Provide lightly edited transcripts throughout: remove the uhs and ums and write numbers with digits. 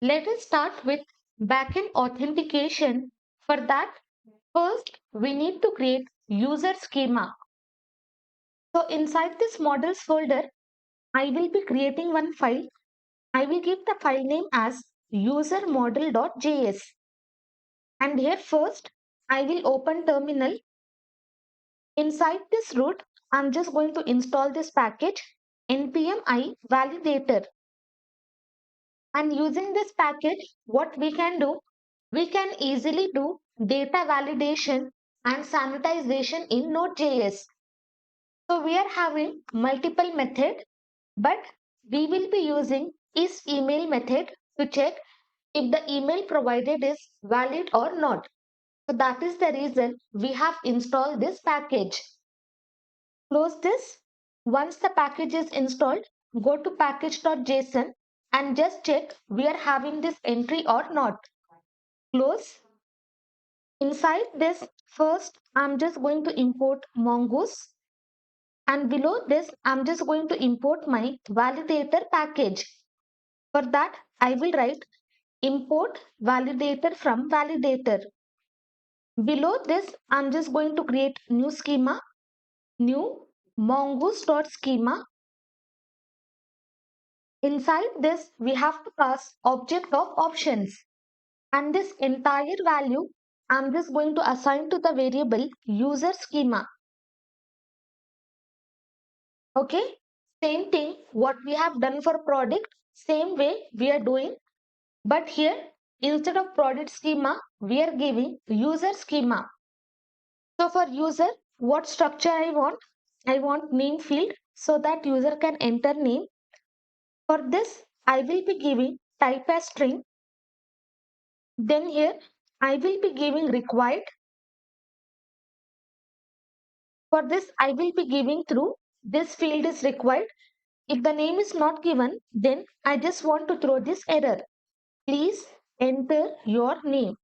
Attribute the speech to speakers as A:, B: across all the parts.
A: Let us start with backend authentication. For that, first we need to create user schema. So inside this models folder, I will be creating one file. I will give the file name as usermodel.js. And here first, I will open terminal. Inside this root, I'm just going to install this package npm i validator. And using this package, what we can do, we can easily do data validation and sanitization in Node.js. So we are having multiple method, but we will be using isEmail method to check if the email provided is valid or not. So that is the reason we have installed this package. Close this. Once the package is installed, go to package.json and just check we are having this entry or not. Close. Inside this, first I'm just going to import Mongoose, and below this I'm just going to import my validator package. For that, I will write import validator from validator. Below this, I'm just going to create new schema, new mongoose.schema. Inside this, we have to pass object of options. And this entire value, I'm just going to assign to the variable user schema. Okay. Same thing, what we have done for product, same way we are doing. But here, instead of product schema, we are giving user schema. So for user, what structure I want? I want name field so that user can enter name. For this, I will be giving type as string. Then here, I will be giving required. For this, I will be giving through this field is required. If the name is not given, then I just want to throw this error. Please enter your name.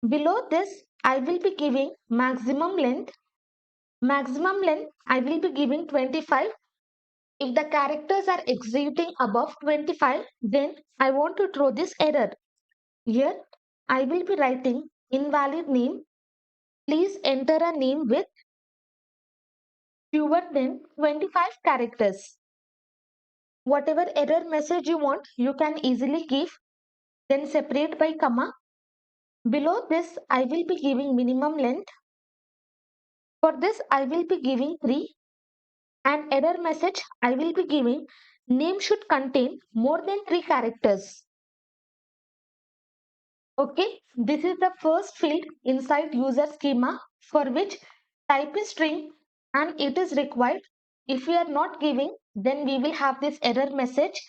A: Below this, I will be giving maximum length. Maximum length, I will be giving 25. If the characters are exceeding above 25, then I want to throw this error. Here, I will be writing invalid name. Please enter a name with fewer than 25 characters. Whatever error message you want, you can easily give. Then separate by comma. Below this, I will be giving minimum length. For this, I will be giving 3. And error message, I will be giving name should contain more than 3 characters. Okay, this is the first field inside user schema for which type is string and it is required. If we are not giving, then we will have this error message.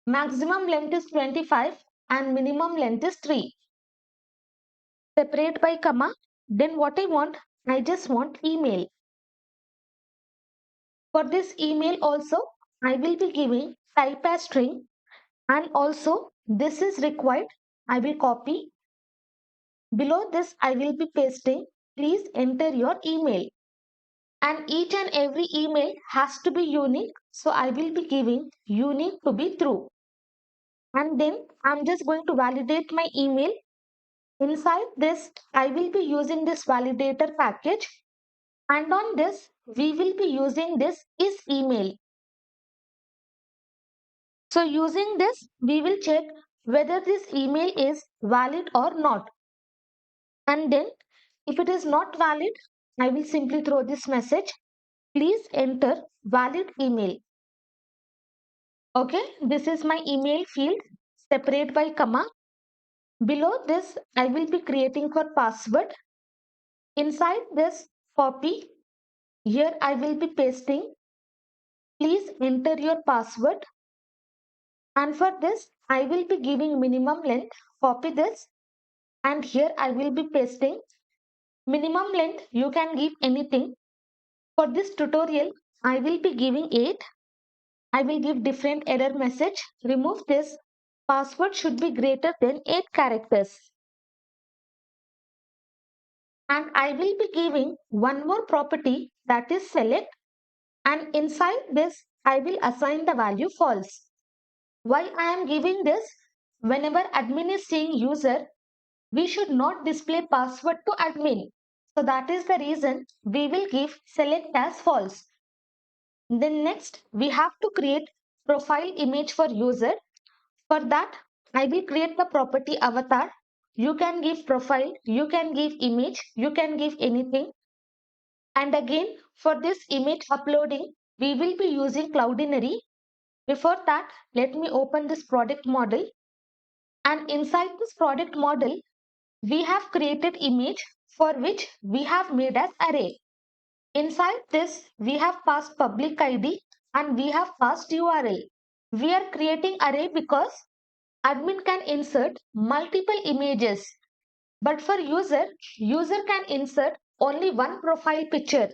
A: Maximum length is 25 and minimum length is 3. Separate by comma. Then what I want, I just want email. For this email also, I will be giving type as string, and also this is required. I will copy. Below this, I will be pasting. Please enter your email. And each and every email has to be unique. So I will be giving unique to be true. And then I'm just going to validate my email. Inside this, I will be using this validator package. And on this, we will be using this is email. So using this, we will check whether this email is valid or not. And then if it is not valid, I will simply throw this message. Please enter valid email. Okay, this is my email field. Separate by comma. Below this, I will be creating for password. Inside this, copy. Here I will be pasting. Please enter your password. And for this, I will be giving minimum length. Copy this. And here I will be pasting. Minimum length, you can give anything. For this tutorial, I will be giving 8. I will give different error message. Remove this. Password should be greater than 8 characters. And I will be giving one more property, that is select, and inside this I will assign the value false. Why I am giving this? whenever admin is seeing user, we should not display password to admin. So that is the reason we will give select as false. Then next we have to create profile image for user. For that I will create the property avatar. You can give profile, you can give image, you can give anything. And again for this image uploading, we will be using Cloudinary. Before that, let me open this product model. And inside this product model, we have created image for which we have made as array. Inside this, we have passed public ID and we have passed URL. We are creating array because admin can insert multiple images. But for user can insert only one profile picture.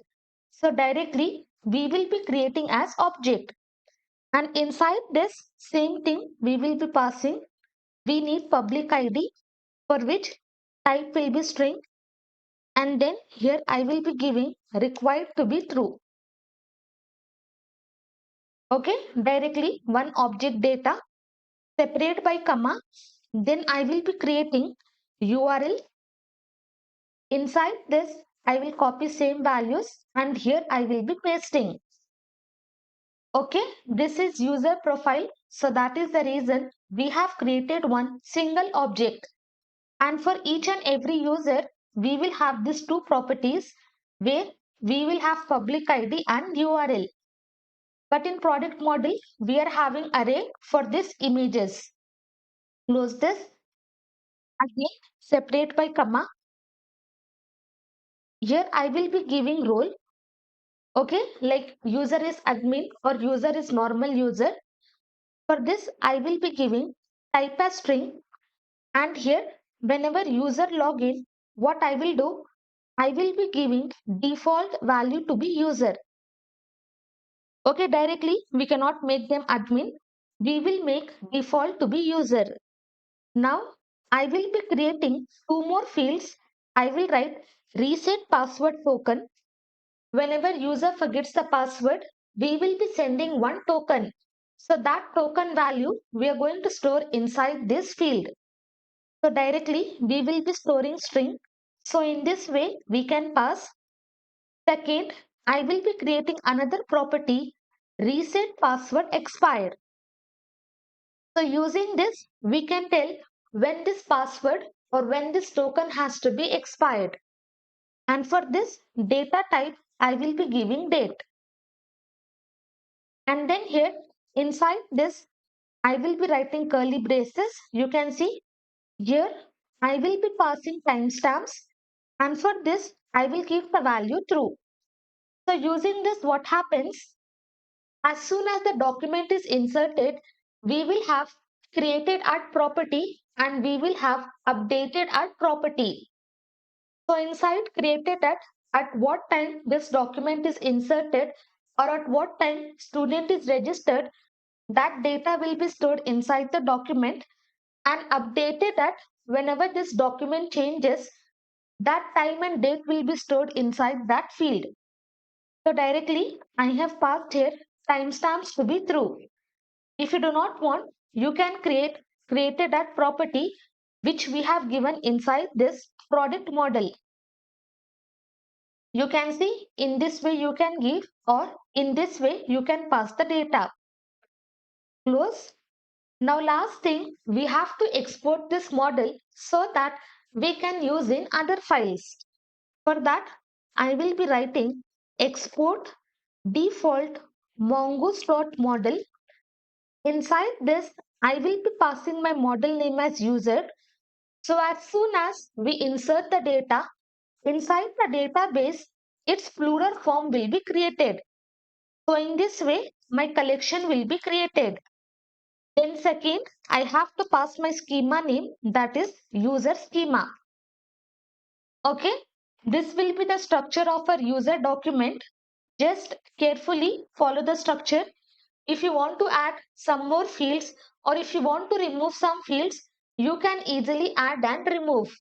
A: So directly, we will be creating as object. And inside this same thing, we will be passing. We need public ID for which type will be string, and then here I will be giving required to be true. Okay, directly one object data separate by comma. Then I will be creating URL. Inside this I will copy same values and here I will be pasting. Okay, this is user profile. So that is the reason we have created one single object. And for each and every user, we will have these two properties where we will have public ID and URL. But in product model, we are having array for these images. Close this. Again, separate by comma. Here I will be giving role. Okay, like user is admin or user is normal user. For this, I will be giving type as string. And here, whenever user login, what I will do, I will be giving default value to be user. Okay, directly we cannot make them admin. We will make default to be user. Now I will be creating two more fields. I will write reset password token. Whenever user forgets the password, we will be sending one token. So that token value we are going to store inside this field. So directly we will be storing string. So in this way we can pass. Second, I will be creating another property reset password expired. So using this we can tell when this password or when this token has to be expired. And for this data type I will be giving date. And then here inside this I will be writing curly braces. You can see here I will be passing timestamps and for this I will give the value true. So using this what happens, as soon as the document is inserted, we will have created at property and we will have updated at property. So inside created at what time this document is inserted or at what time student is registered, that data will be stored inside the document, and updated at whenever this document changes, that time and date will be stored inside that field. So directly I have passed here timestamps to be true. If you do not want, you can created that property which we have given inside this product model. You can see in this way you can give or in this way you can pass the data. Close. Now last thing, we have to export this model so that we can use in other files. For that, I will be writing export default mongoose.model. Inside this, I will be passing my model name as user. So as soon as we insert the data, inside the database, its plural form will be created. So in this way, my collection will be created. Then second, I have to pass my schema name, that is user schema. Okay, this will be the structure of our user document. Just carefully follow the structure. If you want to add some more fields or if you want to remove some fields, you can easily add and remove.